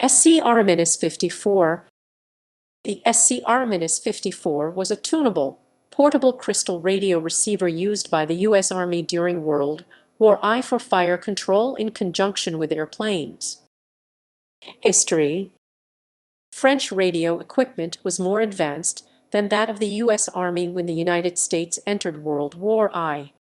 SCR-54. The SCR-54 was a tunable, portable crystal radio receiver used by the U.S. Army during World War I for fire control in conjunction with airplanes. History. French radio equipment was more advanced than that of the U.S. Army when the United States entered World War I.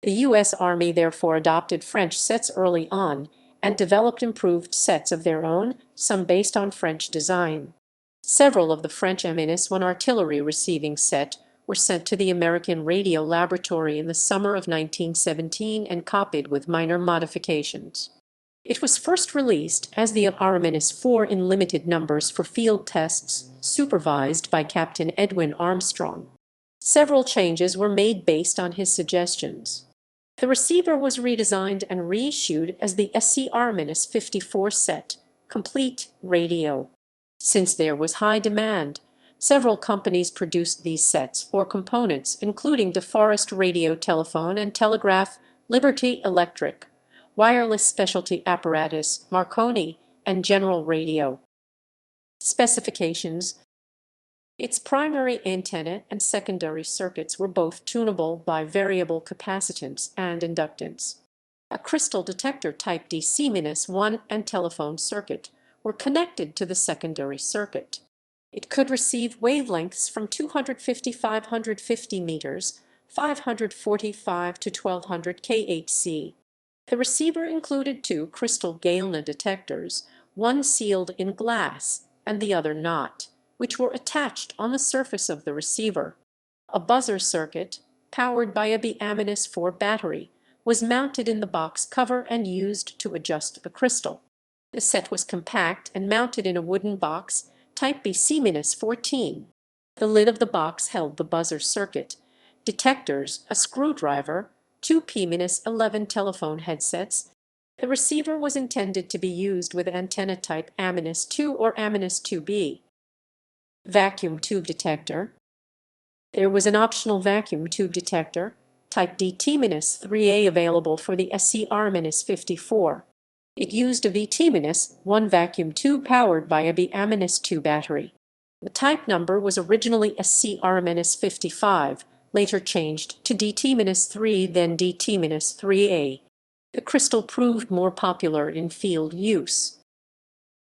The U.S. Army therefore adopted French sets early on and developed improved sets of their own, some based on French design. Several of the French M-1 artillery receiving set were sent to the American Radio Laboratory in the summer of 1917 and copied with minor modifications. It was first released as the R-4 in limited numbers for field tests, supervised by Captain Edwin Armstrong. Several changes were made based on his suggestions. The receiver was redesigned and reissued as the SCR-54 set, Complete Radio. Since there was high demand, several companies produced these sets or components, including DeForest Radio Telephone and Telegraph, Liberty Electric, Wireless Specialty Apparatus, Marconi, and General Radio. Specifications. Its primary antenna and secondary circuits were both tunable by variable capacitance and inductance. A crystal detector type DC-1 and telephone circuit were connected to the secondary circuit. It could receive wavelengths from 250–550 meters, 545 to 1200 kHz. The receiver included two crystal Galena detectors, one sealed in glass and the other not, which were attached on the surface of the receiver. A buzzer circuit, powered by a B-4 battery, was mounted in the box cover and used to adjust the crystal. The set was compact and mounted in a wooden box, type BC-14. The lid of the box held the buzzer circuit, detectors, a screwdriver, two P-11 telephone headsets. The receiver was intended to be used with antenna type A-2 or A-2B. Vacuum tube detector. There was an optional vacuum tube detector, type DT-3A, available for the SCR-54. It used a VT-1 vacuum tube powered by a B-2 battery. The type number was originally SCR-55, later changed to DT-3, then DT-3A. The crystal proved more popular in field use.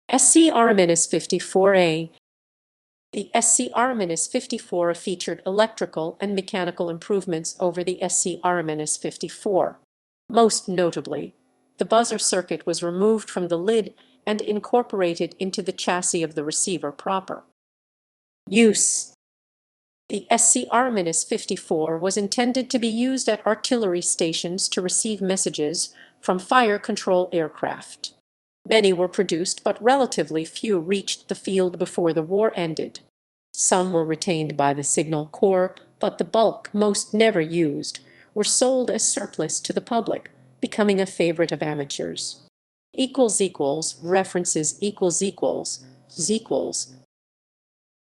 SCR-54A. The SCR-54 featured electrical and mechanical improvements over the SCR-54. Most notably, the buzzer circuit was removed from the lid and incorporated into the chassis of the receiver proper. Use. The SCR-54 was intended to be used at artillery stations to receive messages from fire control aircraft. Many were produced, but relatively few reached the field before the war ended. Some were retained by the Signal Corps, but the bulk, most never used, were sold as surplus to the public, becoming a favorite of amateurs. References ==